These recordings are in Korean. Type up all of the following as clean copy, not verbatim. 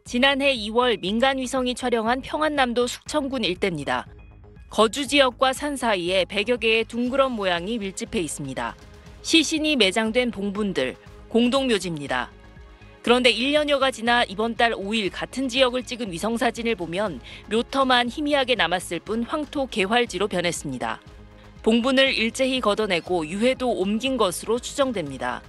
지난해 2월 민간 위성이 촬영한 평안남도 숙청군 일대입니다. 거주 지역과 산 사이에 100여 개의 둥그런 모양이 밀집해 있습니다. 시신이 매장된 봉분들, 공동묘지입니다. 그런데 1년여가 지나 이번 달 5일 같은 지역을 찍은 위성사진을 보면 묘터만 희미하게 남았을 뿐 황토 개활지로 변했습니다. 봉분을 일제히 걷어내고 유해도 옮긴 것으로 추정됩니다.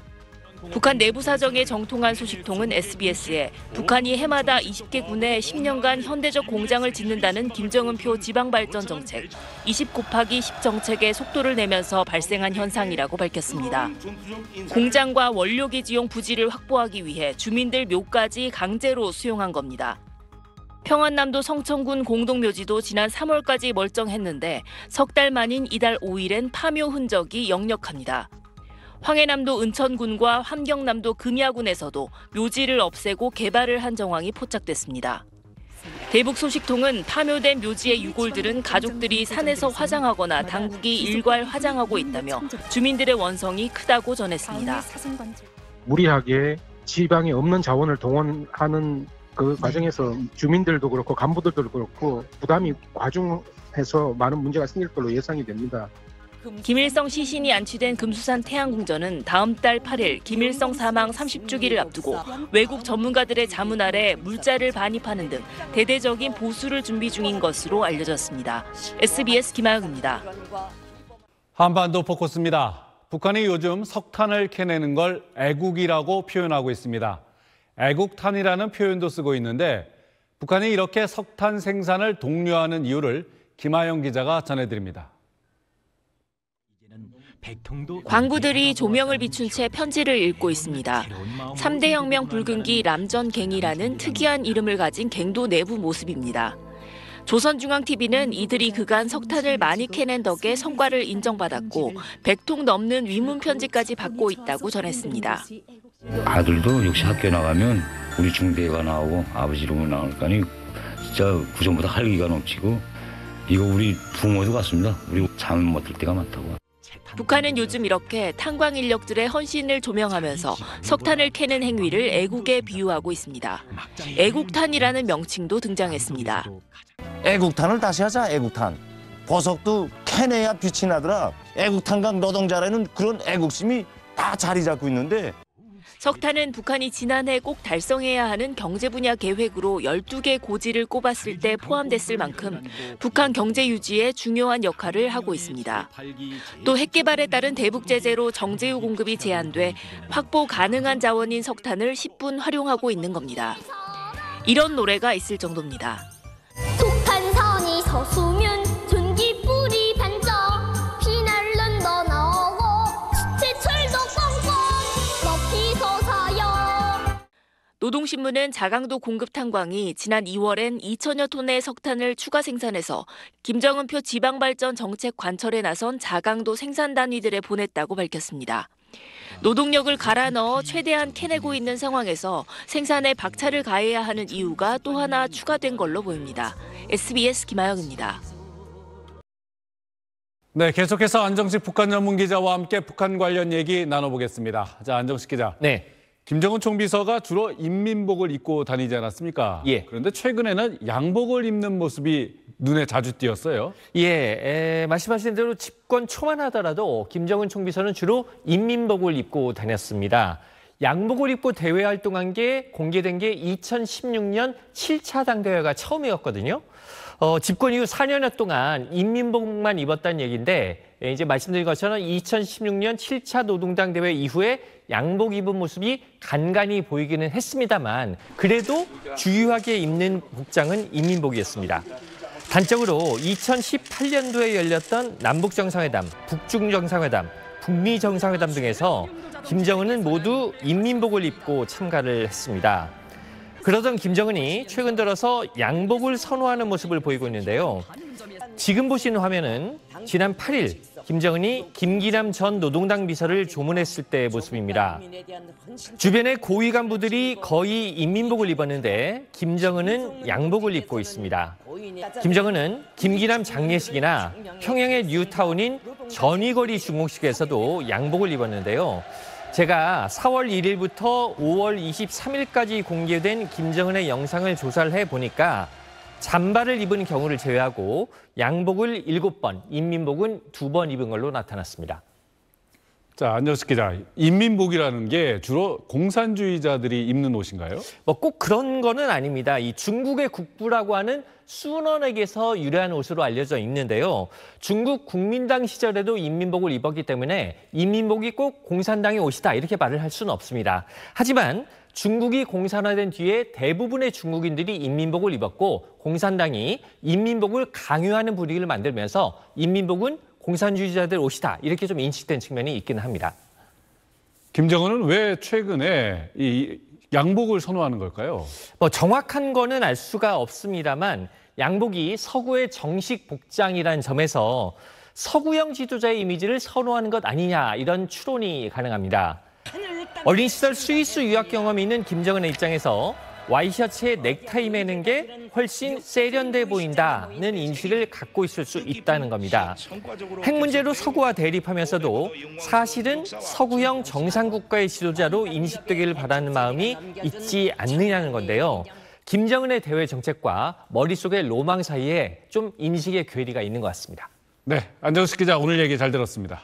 북한 내부 사정에 정통한 소식통은 SBS에 북한이 해마다 20개 군에 10년간 현대적 공장을 짓는다는 김정은표 지방발전 정책, 20곱하기10 정책에 속도를 내면서 발생한 현상이라고 밝혔습니다. 공장과 원료기지용 부지를 확보하기 위해 주민들 묘까지 강제로 수용한 겁니다. 평안남도 성천군 공동묘지도 지난 3월까지 멀쩡했는데 석 달 만인 이달 5일엔 파묘 흔적이 역력합니다. 황해남도 은천군과 함경남도 금야군에서도 묘지를 없애고 개발을 한 정황이 포착됐습니다. 대북소식통은 파묘된 묘지의 유골들은 가족들이 산에서 화장하거나 당국이 일괄 화장하고 있다며 주민들의 원성이 크다고 전했습니다. 무리하게 지방에 없는 자원을 동원하는 그 과정에서 주민들도 그렇고 간부들도 그렇고 부담이 과중해서 많은 문제가 생길 걸로 예상이 됩니다. 김일성 시신이 안치된 금수산 태양궁전은 다음 달 8일 김일성 사망 30주기를 앞두고 외국 전문가들의 자문 아래 물자를 반입하는 등 대대적인 보수를 준비 중인 것으로 알려졌습니다. SBS 김아영입니다. 한반도 포커스입니다. 북한이 요즘 석탄을 캐내는 걸 애국이라고 표현하고 있습니다. 애국탄이라는 표현도 쓰고 있는데 북한이 이렇게 석탄 생산을 독려하는 이유를 김아영 기자가 전해드립니다. 광부들이 조명을 비춘 채 편지를 읽고 있습니다. 3대 혁명 붉은기 람전갱이라는 특이한 이름을 가진 갱도 내부 모습입니다. 조선중앙TV는 이들이 그간 석탄을 많이 캐낸 덕에 성과를 인정받았고 100통 넘는 위문 편지까지 받고 있다고 전했습니다. 아들도 역시 학교 나가면 우리 중대가 나오고 아버지 이름을 나오니까 진짜 구전보다 활기가 넘치고 이거 우리 부모도 같습니다. 우리 잠 못 들 때가 많다고. 북한은 요즘 이렇게 탄광 인력들의 헌신을 조명하면서 석탄을 캐는 행위를 애국에 비유하고 있습니다. 애국탄이라는 명칭도 등장했습니다. 애국탄을 다시 하자, 애국탄. 보석도 캐내야 빛이 나더라. 애국탄각 노동자라는 그런 애국심이 다 자리 잡고 있는데 석탄은 북한이 지난해 꼭 달성해야 하는 경제 분야 계획으로 12개 고지를 꼽았을 때 포함됐을 만큼 북한 경제 유지에 중요한 역할을 하고 있습니다. 또 핵 개발에 따른 대북 제재로 정제유 공급이 제한돼 확보 가능한 자원인 석탄을 10분 활용하고 있는 겁니다. 이런 노래가 있을 정도입니다. 속탄선이 서수면 전기 뿔이 반짝 피날른 너 나오고 수채철도 꽁꽁 높이 솟아요. 노동신문은 자강도 공급 탄광이 지난 2월엔 2천여 톤의 석탄을 추가 생산해서 김정은표 지방발전 정책 관철에 나선 자강도 생산 단위들에 보냈다고 밝혔습니다. 노동력을 갈아 넣어 최대한 캐내고 있는 상황에서 생산에 박차를 가해야 하는 이유가 또 하나 추가된 걸로 보입니다. SBS 김아영입니다. 네, 계속해서 안정식 북한 전문 기자와 함께 북한 관련 얘기 나눠보겠습니다. 자, 안정식 기자. 네. 김정은 총비서가 주로 인민복을 입고 다니지 않았습니까? 예. 그런데 최근에는 양복을 입는 모습이 눈에 자주 띄었어요. 예, 말씀하신 대로 집권 초만 하더라도 김정은 총비서는 주로 인민복을 입고 다녔습니다. 양복을 입고 대외 활동한 게 공개된 게 2016년 7차 당대회가 처음이었거든요. 집권 이후 4년여 동안 인민복만 입었다는 얘기인데 이제 말씀드린 것처럼 2016년 7차 노동당 대회 이후에 양복 입은 모습이 간간히 보이기는 했습니다만 그래도 주요하게 입는 복장은 인민복이었습니다. 단적으로 2018년도에 열렸던 남북정상회담, 북중정상회담, 북미정상회담 등에서 김정은은 모두 인민복을 입고 참가를 했습니다. 그러던 김정은이 최근 들어서 양복을 선호하는 모습을 보이고 있는데요. 지금 보시는 화면은 지난 8일 김정은이 김기남 전 노동당 비서를 조문했을 때의 모습입니다. 주변의 고위 간부들이 거의 인민복을 입었는데 김정은은 양복을 입고 있습니다. 김정은은 김기남 장례식이나 평양의 뉴타운인 전위거리 중공식에서도 양복을 입었는데요. 제가 4월 1일부터 5월 23일까지 공개된 김정은의 영상을 조사를 해보니까 잠바를 입은 경우를 제외하고 양복을 7번, 인민복은 2번 입은 걸로 나타났습니다. 자, 안정숙 기자, 인민복이라는 게 주로 공산주의자들이 입는 옷인가요? 뭐 꼭 그런 거는 아닙니다. 이 중국의 국부라고 하는 순원에게서 유래한 옷으로 알려져 있는데요. 중국 국민당 시절에도 인민복을 입었기 때문에 인민복이 꼭 공산당의 옷이다 이렇게 말을 할 수는 없습니다. 하지만 중국이 공산화된 뒤에 대부분의 중국인들이 인민복을 입었고 공산당이 인민복을 강요하는 분위기를 만들면서 인민복은 공산주의자들 옷이다 이렇게 좀 인식된 측면이 있기는 합니다. 김정은은 왜 최근에 이 양복을 선호하는 걸까요? 뭐 정확한 거는 알 수가 없습니다만 양복이 서구의 정식 복장이라는 점에서 서구형 지도자의 이미지를 선호하는 것 아니냐 이런 추론이 가능합니다. 어린 시절 스위스 유학 경험이 있는 김정은의 입장에서 와이셔츠에 넥타이 매는 게 훨씬 세련돼 보인다는 인식을 갖고 있을 수 있다는 겁니다. 핵 문제로 서구와 대립하면서도 사실은 서구형 정상국가의 지도자로 인식되기를 바라는 마음이 있지 않느냐는 건데요. 김정은의 대외 정책과 머릿속의 로망 사이에 좀 인식의 괴리가 있는 것 같습니다. 네, 안정숙 기자 오늘 얘기 잘 들었습니다.